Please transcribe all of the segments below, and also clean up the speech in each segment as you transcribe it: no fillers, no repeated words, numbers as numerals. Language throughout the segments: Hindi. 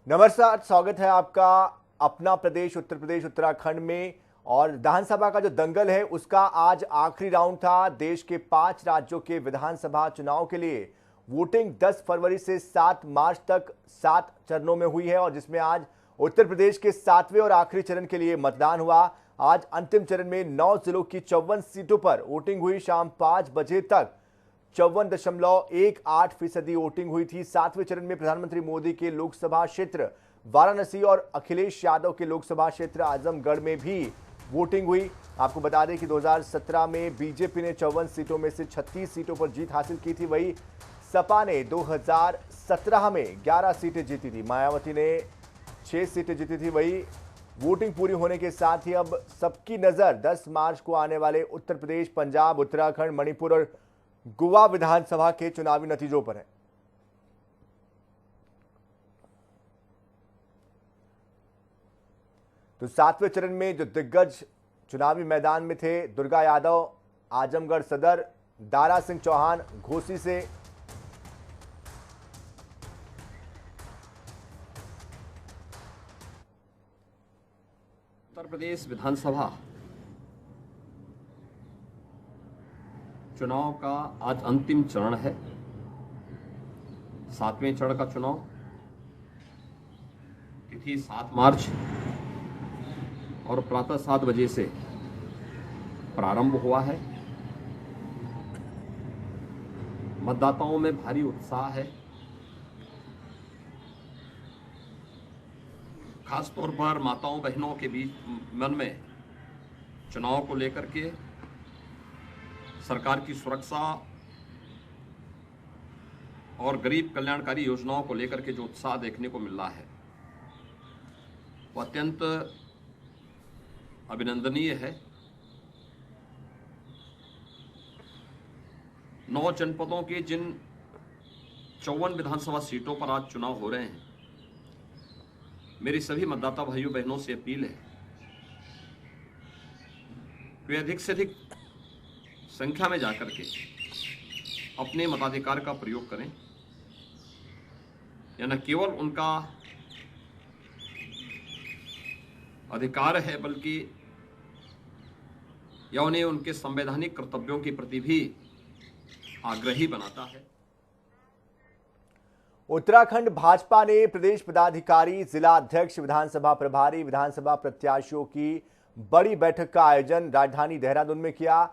नमस्कार, स्वागत है आपका अपना प्रदेश उत्तर प्रदेश उत्तराखंड में। और विधानसभा का जो दंगल है उसका आज आखिरी राउंड था। देश के 5 राज्यों के विधानसभा चुनाव के लिए वोटिंग 10 फरवरी से 7 मार्च तक 7 चरणों में हुई है और जिसमें आज उत्तर प्रदेश के 7वें और आखिरी चरण के लिए मतदान हुआ। आज अंतिम चरण में 9 जिलों की 54 सीटों पर वोटिंग हुई। शाम 5 बजे तक 54.18% वोटिंग हुई थी। 7वें चरण में प्रधानमंत्री मोदी के लोकसभा क्षेत्र वाराणसी और अखिलेश यादव के लोकसभा क्षेत्र आजमगढ़ में भी वोटिंग हुई। आपको बता दें कि 2017 में बीजेपी ने 54 सीटों में से 36 सीटों पर जीत हासिल की थी। वही सपा ने 2017 में 11 सीटें जीती थी। मायावती ने 6 सीटें जीती थी। वही वोटिंग पूरी होने के साथ ही अब सबकी नजर 10 मार्च को आने वाले उत्तर प्रदेश, पंजाब, उत्तराखंड, मणिपुर और गोवा विधानसभा के चुनावी नतीजों पर है। तो 7वें चरण में जो दिग्गज चुनावी मैदान में थे, दुर्गा यादव आजमगढ़ सदर, दारा सिंह चौहान घोसी से, उत्तर प्रदेश विधानसभा चुनाव का आज अंतिम चरण है। 7वें चरण का चुनाव तिथि 7 मार्च और प्रातः 7 बजे से प्रारंभ हुआ है। मतदाताओं में भारी उत्साह है। खासतौर पर माताओं बहनों के बीच मन में चुनाव को लेकर के, सरकार की सुरक्षा और गरीब कल्याणकारी योजनाओं को लेकर के जो उत्साह देखने को मिल रहा है वो अत्यंत अभिनंदनीय है। 9 जनपदों के जिन 54 विधानसभा सीटों पर आज चुनाव हो रहे हैं, मेरी सभी मतदाता भाइयों बहनों से अपील है वे अधिक से अधिक संख्या में जाकर के अपने मताधिकार का प्रयोग करें। या न केवल उनका अधिकार है बल्कि यह उन्हें उनके संवैधानिक कर्तव्यों के प्रति भी आग्रही बनाता है। उत्तराखंड भाजपा ने प्रदेश पदाधिकारी, जिला अध्यक्ष, विधानसभा प्रभारी, विधानसभा प्रत्याशियों की बड़ी बैठक का आयोजन राजधानी देहरादून में किया।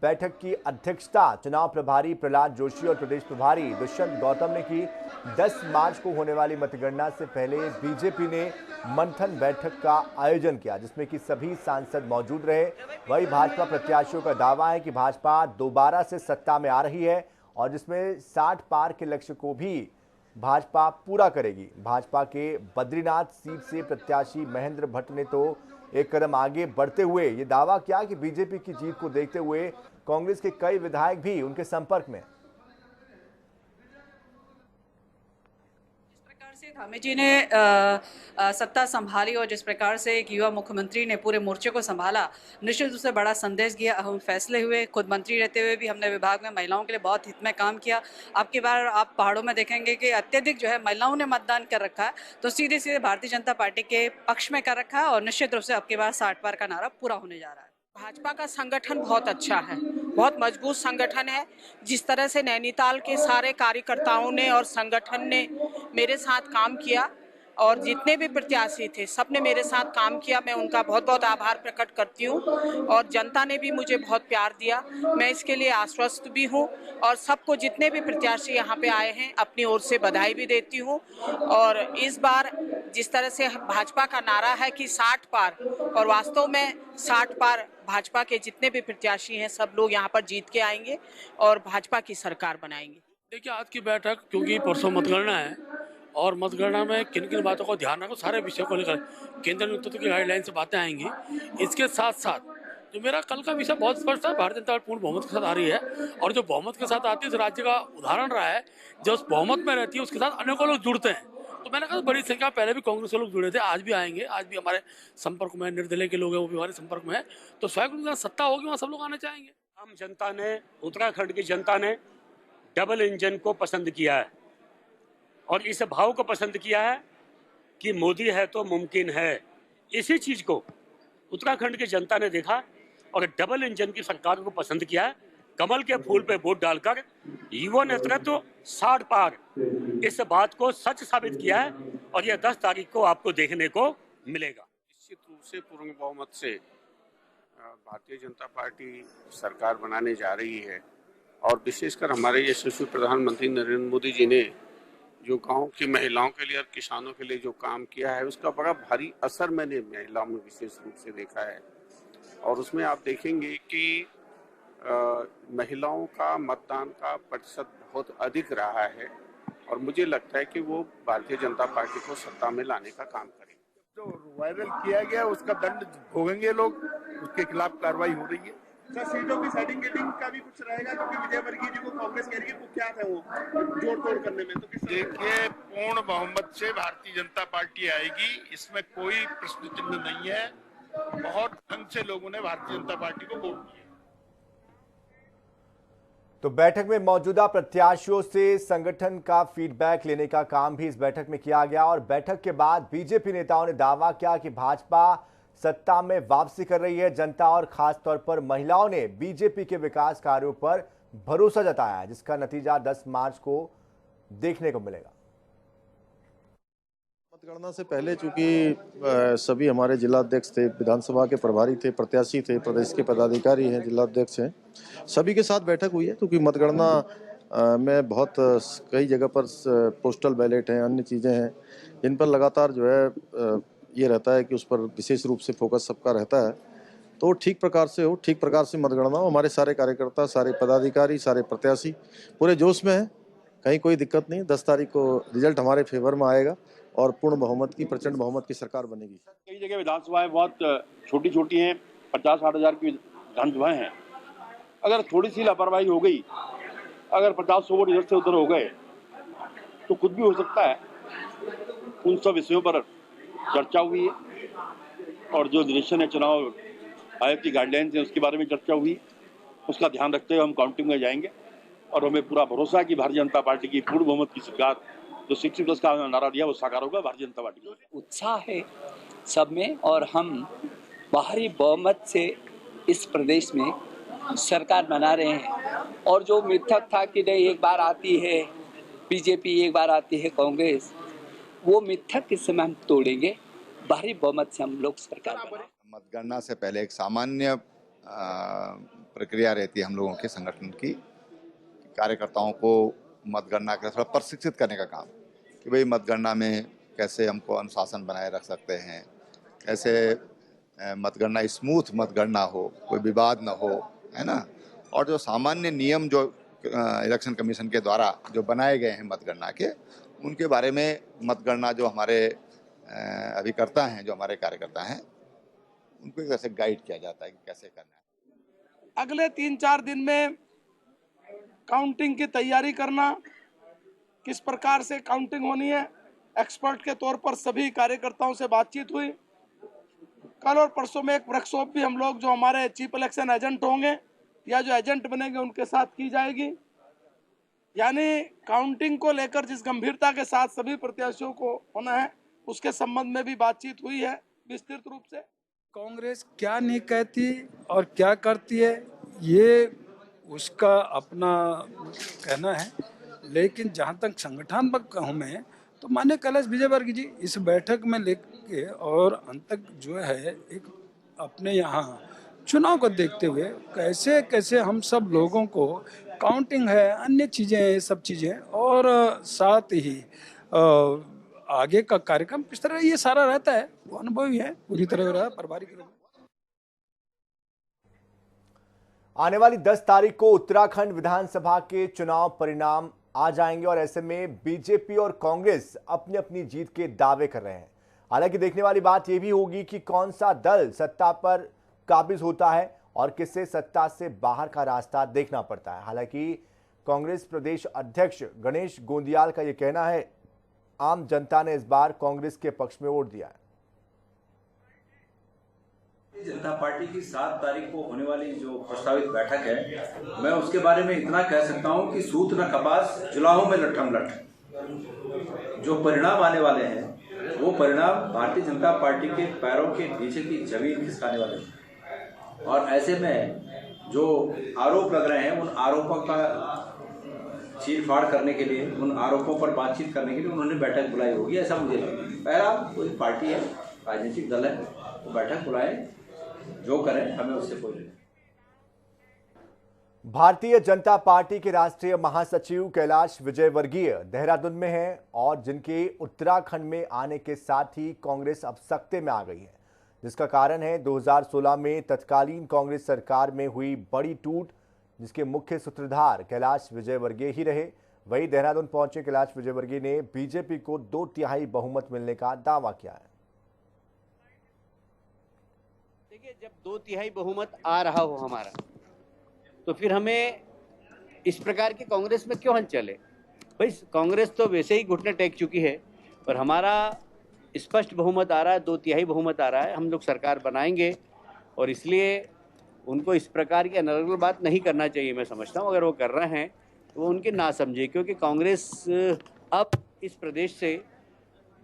बैठक की अध्यक्षता चुनाव प्रभारी प्रहलाद जोशी और प्रदेश प्रभारी दुष्यंत गौतम ने की। 10 मार्च को होने वाली मतगणना से पहले बीजेपी ने मंथन बैठक का आयोजन किया जिसमें कि सभी सांसद मौजूद रहे। वही भाजपा प्रत्याशियों का दावा है कि भाजपा दोबारा से सत्ता में आ रही है और जिसमें 60 पार के लक्ष्य को भी भाजपा पूरा करेगी। भाजपा के बद्रीनाथ सीट से प्रत्याशी महेंद्र भट्ट ने तो एक कदम आगे बढ़ते हुए ये दावा किया कि बीजेपी की जीत को देखते हुए कांग्रेस के कई विधायक भी उनके संपर्क में। जिस प्रकार से धामी जी ने सत्ता संभाली और जिस प्रकार से एक युवा मुख्यमंत्री ने पूरे मोर्चे को संभाला, निश्चित रूप से बड़ा संदेश दिया, अहम फैसले हुए। खुद मंत्री रहते हुए भी हमने विभाग में महिलाओं के लिए बहुत हित में काम किया। अब की बार आप पहाड़ों में देखेंगे कि अत्यधिक जो है महिलाओं ने मतदान कर रखा है, तो सीधे सीधे भारतीय जनता पार्टी के पक्ष में कर रखा है और निश्चित रूप से अब की बार 60 पार का नारा पूरा होने जा रहा है। भाजपा का संगठन बहुत अच्छा है, बहुत मजबूत संगठन है। जिस तरह से नैनीताल के सारे कार्यकर्ताओं ने और संगठन ने मेरे साथ काम किया और जितने भी प्रत्याशी थे सबने मेरे साथ काम किया, मैं उनका बहुत बहुत आभार प्रकट करती हूँ। और जनता ने भी मुझे बहुत प्यार दिया, मैं इसके लिए आश्वस्त भी हूँ और सबको जितने भी प्रत्याशी यहाँ पे आए हैं अपनी ओर से बधाई भी देती हूँ। और इस बार जिस तरह से भाजपा का नारा है कि 60 पार, और वास्तव में 60 पार भाजपा के जितने भी प्रत्याशी हैं सब लोग यहाँ पर जीत के आएंगे और भाजपा की सरकार बनाएंगे। देखिए, आज की बैठक क्योंकि परसों मतगणना है और मतगणना में किन किन बातों को ध्यान रखो, सारे विषयों को लेकर केंद्र नेतृत्व की गाइडलाइन से बातें आएंगी। इसके साथ साथ जो मेरा कल का विषय बहुत स्पष्ट है, भारतीय जनता पार्टी पूर्ण बहुमत के साथ आ रही है और जो बहुमत के साथ आती है उस राज्य का उदाहरण रहा है। जो उस बहुमत में रहती है उसके साथ अनेकों लोग जुड़ते हैं। तो मैंने कहा बड़ी संख्या पहले भी कांग्रेस के लोग जुड़े थे, आज भी आएंगे, आज भी हमारे संपर्क में निर्दलीय के लोग हैं वो भी हमारे संपर्क में है। तो स्वयं जहाँ सत्ता होगी वहाँ सब लोग आना चाहेंगे। आम जनता ने, उत्तराखंड की जनता ने डबल इंजन को पसंद किया है और इस भाव को पसंद किया है कि मोदी है तो मुमकिन है। इसी चीज को उत्तराखंड की जनता ने देखा और डबल इंजन की सरकार को पसंद किया। कमल के फूल पे वोट डालकर युवा नेतृत्व 60 पार इस बात को सच साबित किया है और यह 10 तारीख को आपको देखने को मिलेगा। निश्चित रूप से पूर्ण बहुमत से भारतीय जनता पार्टी सरकार बनाने जा रही है और विशेषकर हमारे यशस्वी प्रधानमंत्री नरेंद्र मोदी जी ने जो गांव की महिलाओं के लिए और किसानों के लिए जो काम किया है उसका बड़ा भारी असर मैंने महिलाओं में विशेष रूप से देखा है। और उसमें आप देखेंगे कि महिलाओं का मतदान का प्रतिशत बहुत अधिक रहा है और मुझे लगता है कि वो भारतीय जनता पार्टी को सत्ता में लाने का काम करेंगे। जो वायरल किया गया उसका दंड भोगेंगे लोग, उसके खिलाफ कार्रवाई हो रही है। सर, सीटों की सेटिंग का भी कुछ रहेगा क्योंकि विजय वर्गीय जी को कांग्रेस कह रही है कुख्यात है वो जोड़ तोड़ करने में, तो देखिए पूर्ण बहुमत से भारतीय जनता पार्टी आएगी, इसमें कोई प्रश्न चिन्ह नहीं है। बहुत ढंग से लोगों ने भारतीय जनता पार्टी को वोट दिया। तो बैठक में मौजूदा प्रत्याशियों से संगठन का फीडबैक लेने का काम भी इस बैठक में किया गया और बैठक के बाद बीजेपी नेताओं ने दावा किया कि भाजपा सत्ता में वापसी कर रही है। जनता और खास तौर पर महिलाओं ने बीजेपी के विकास कार्यों पर भरोसा जताया है, जिसका नतीजा 10 मार्च को देखने को मिलेगा। मतगणना से पहले चूंकि सभी हमारे जिलाध्यक्ष थे, विधानसभा के प्रभारी थे, प्रत्याशी थे, प्रदेश के पदाधिकारी हैं, जिलाध्यक्ष हैं, सभी के साथ बैठक हुई है। क्योंकि मतगणना में बहुत कई जगह पर पोस्टल बैलेट हैं, अन्य चीज़ें हैं, जिन पर लगातार जो है ये रहता है कि उस पर विशेष रूप से फोकस सबका रहता है। तो ठीक प्रकार से हो, ठीक प्रकार से मतगणना हो। हमारे सारे कार्यकर्ता, सारे पदाधिकारी, सारे प्रत्याशी पूरे जोश में हैं, कहीं कोई दिक्कत नहीं। 10 तारीख को रिजल्ट हमारे फेवर में आएगा और पूर्ण बहुमत की, प्रचंड बहुमत की सरकार बनेगी। कई जगह विधानसभाएं बहुत छोटी छोटी हैं, 50-60 हज़ार की विधानसभाएं हैं। अगर थोड़ी सी लापरवाही हो गई, अगर 50-100 वोट इधर से उधर हो गए तो कुछ भी हो सकता है। उन सब विषयों पर चर्चा हुई है और जो निर्देशन है चुनाव आयोग की गाइडलाइंस है उसके बारे में चर्चा हुई। उसका ध्यान रखते हुए हम काउंटिंग में जाएंगे और हमें पूरा भरोसा है कि भारतीय जनता पार्टी की पूर्ण बहुमत की सरकार, जो 60+ का नारा दिया वो साकार होगा। भारतीय जनता पार्टी उत्साह है सब में और हम भारी बहुमत से इस प्रदेश में सरकार बना रहे हैं। और जो मिथक था कि नहीं एक बार आती है बीजेपी, एक बार आती है कांग्रेस, वो मिथक इस समय हम तोड़ेंगे। भारी बहुमत से हम लोग सरकार बनाएंगे। मतगणना से पहले एक सामान्य प्रक्रिया रहती है हम लोगों के संगठन की, कार्यकर्ताओं को मतगणना के थोड़ा प्रशिक्षित करने का काम, कि भाई मतगणना में कैसे हमको अनुशासन बनाए रख सकते हैं, कैसे मतगणना स्मूथ मतगणना हो, कोई विवाद न हो, है ना। और जो सामान्य नियम जो इलेक्शन कमीशन के द्वारा जो बनाए गए हैं मतगणना के, उनके बारे में मतगणना जो हमारे अभिकर्ता हैं, जो हमारे कार्यकर्ता हैं, उनको एक तरह से गाइड किया जाता है कि कैसे करना है। अगले 3-4 दिन में काउंटिंग की तैयारी करना, किस प्रकार से काउंटिंग होनी है, एक्सपर्ट के तौर पर सभी कार्यकर्ताओं से बातचीत हुई। कल और परसों में एक वर्कशॉप भी हम लोग जो हमारे चीफ इलेक्शन एजेंट होंगे या जो एजेंट बनेंगे उनके साथ की जाएगी। यानी काउंटिंग को लेकर जिस गंभीरता के साथ सभी प्रत्याशियों को होना है, उसके संबंध में भी बातचीत हुई है विस्तृत रूप से। कांग्रेस क्या नहीं कहती और क्या करती है ये उसका अपना कहना है, लेकिन जहाँ तक संगठनात्मक कहूँ मैं तो माननीय कैलाश विजयवर्गीय जी इस बैठक में लेके और अंत तक जो है एक अपने यहाँ चुनाव को देखते हुए कैसे कैसे हम सब लोगों को काउंटिंग है, अन्य चीज़ें हैं, सब चीज़ें, और साथ ही आगे का कार्यक्रम किस तरह ये सारा रहता है वो अनुभवी है, पूरी तरह हो रहा है प्रभारी के रूप में। आने वाली 10 तारीख को उत्तराखंड विधानसभा के चुनाव परिणाम आ जाएंगे और ऐसे में बीजेपी और कांग्रेस अपनी अपनी जीत के दावे कर रहे हैं। हालांकि देखने वाली बात यह भी होगी कि कौन सा दल सत्ता पर काबिज होता है और किसे सत्ता से बाहर का रास्ता देखना पड़ता है। हालांकि कांग्रेस प्रदेश अध्यक्ष गणेश गोंदियाल का यह कहना है, आम जनता ने इस बार कांग्रेस के पक्ष में वोट दिया है। जनता पार्टी की 7 तारीख को होने वाली जो प्रस्तावित बैठक है, मैं उसके बारे में इतना कह सकता हूं कि सूत न कपास जुलाहों में लट्ठम लट्ठ। जो परिणाम आने वाले हैं वो परिणाम भारतीय जनता पार्टी के पैरों के नीचे की जमीन खिसकाने वाले हैं। और ऐसे में जो आरोप लग रहे हैं, उन आरोपों का चीर-फाड़ करने के लिए, उन आरोपों पर बातचीत करने के लिए उन्होंने बैठक बुलाई होगी, ऐसा मुझे लगता है। पहला, कोई पार्टी है, राजनीतिक दल है, तो बैठक बुलाए, जो करें, हमें उससे कोई नहीं। भारतीय जनता पार्टी के राष्ट्रीय महासचिव कैलाश विजयवर्गीय देहरादून में हैं और जिनके उत्तराखंड में आने के साथ ही कांग्रेस अब सख्ते में आ गई है, जिसका कारण है 2016 में तत्कालीन कांग्रेस सरकार में हुई बड़ी टूट, जिसके मुख्य सूत्रधार कैलाश विजयवर्गीय ही रहे। वहीं देहरादून पहुंचे कैलाश विजयवर्गीय ने बीजेपी को 2/3 बहुमत मिलने का दावा किया है। देखिए, जब 2/3 बहुमत आ रहा हो हमारा, तो फिर हमें इस प्रकार की कांग्रेस में क्यों हलचल है? भाई, कांग्रेस तो वैसे ही घुटने टेक चुकी है, पर हमारा स्पष्ट बहुमत आ रहा है, 2/3 बहुमत आ रहा है, हम लोग सरकार बनाएंगे। और इसलिए उनको इस प्रकार की अनर्गल बात नहीं करना चाहिए। मैं समझता हूँ अगर वो कर रहे हैं तो वो उनकी ना समझे, क्योंकि कांग्रेस अब इस प्रदेश से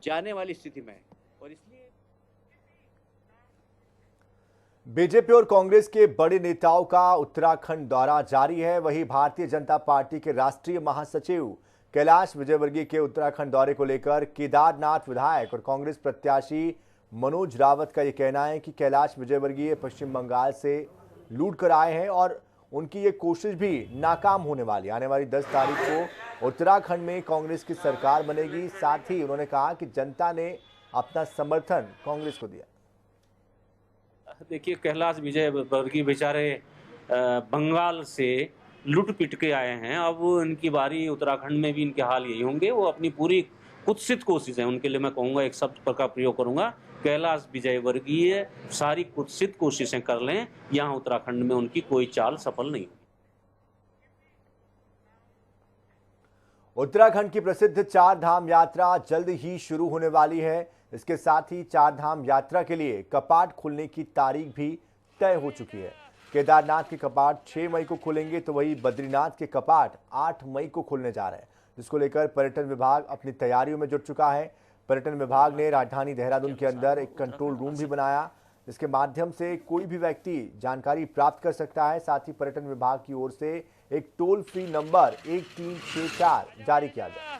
जाने वाली स्थिति में है। और इसलिए बीजेपी और कांग्रेस के बड़े नेताओं का उत्तराखंड दौरा जारी है। वहीं भारतीय जनता पार्टी के राष्ट्रीय महासचिव कैलाश विजयवर्गीय के उत्तराखंड दौरे को लेकर केदारनाथ विधायक और कांग्रेस प्रत्याशी मनोज रावत का यह कहना है कि कैलाश विजयवर्गीय पश्चिम बंगाल से लूट कर आए हैं और उनकी ये कोशिश भी नाकाम होने वाली है। आने वाली 10 तारीख को उत्तराखंड में कांग्रेस की सरकार बनेगी। साथ ही उन्होंने कहा कि जनता ने अपना समर्थन कांग्रेस को दिया। देखिए, कैलाश विजयवर्गीय बेचारे बंगाल से लुट पिट के आए हैं। अब इनकी बारी, उत्तराखंड में भी इनके हाल यही होंगे। वो अपनी पूरी कुत्सित कोशिश है, उनके लिए मैं कहूँगा, एक शब्द का प्रयोग करूँगा, कैलाश विजयवर्गीय सारी कुत्सित कोशिशें कर लें, यहाँ उत्तराखंड में उनकी कोई चाल सफल नहीं। उत्तराखंड की प्रसिद्ध चार धाम यात्रा जल्द ही शुरू होने वाली है। इसके साथ ही चार धाम यात्रा के लिए कपाट खुलने की तारीख भी तय हो चुकी है। केदारनाथ के कपाट 6 मई को खुलेंगे, तो वहीं बद्रीनाथ के कपाट 8 मई को खुलने जा रहे हैं, जिसको लेकर पर्यटन विभाग अपनी तैयारियों में जुट चुका है। पर्यटन विभाग ने राजधानी देहरादून के अंदर एक कंट्रोल रूम भी बनाया, जिसके माध्यम से कोई भी व्यक्ति जानकारी प्राप्त कर सकता है। साथ ही पर्यटन विभाग की ओर से एक टोल फ्री नंबर 1364 जारी किया गया।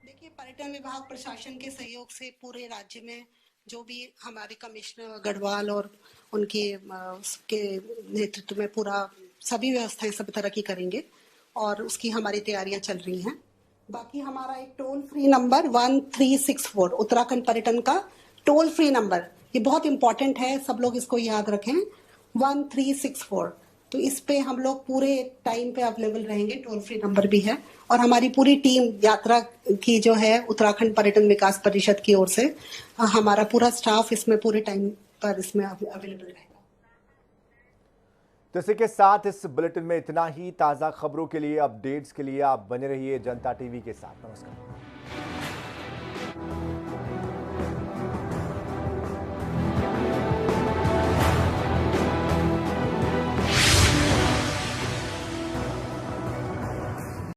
देखिए, पर्यटन विभाग प्रशासन के सहयोग से पूरे राज्य में जो भी हमारे कमिश्नर गढ़वाल और उनके नेतृत्व में पूरा सभी व्यवस्थाएं सब तरह की करेंगे और उसकी हमारी तैयारियां चल रही हैं। बाकी हमारा एक टोल फ्री नंबर 1364 उत्तराखंड पर्यटन का टोल फ्री नंबर, ये बहुत इंपॉर्टेंट है, सब लोग इसको याद रखें, 1364। तो इस पे हम लोग पूरे टाइम पे अवेलेबल रहेंगे, टोल फ्री नंबर भी है। और हमारी पूरी टीम यात्रा की जो है उत्तराखंड पर्यटन विकास परिषद की ओर से हमारा पूरा स्टाफ इसमें पूरे टाइम पर इसमें अवेलेबल रहेगा। तो इसी के साथ इस बुलेटिन में इतना ही। ताज़ा खबरों के लिए, अपडेट्स के लिए आप बने रहिए जनता टीवी के साथ। नमस्कार।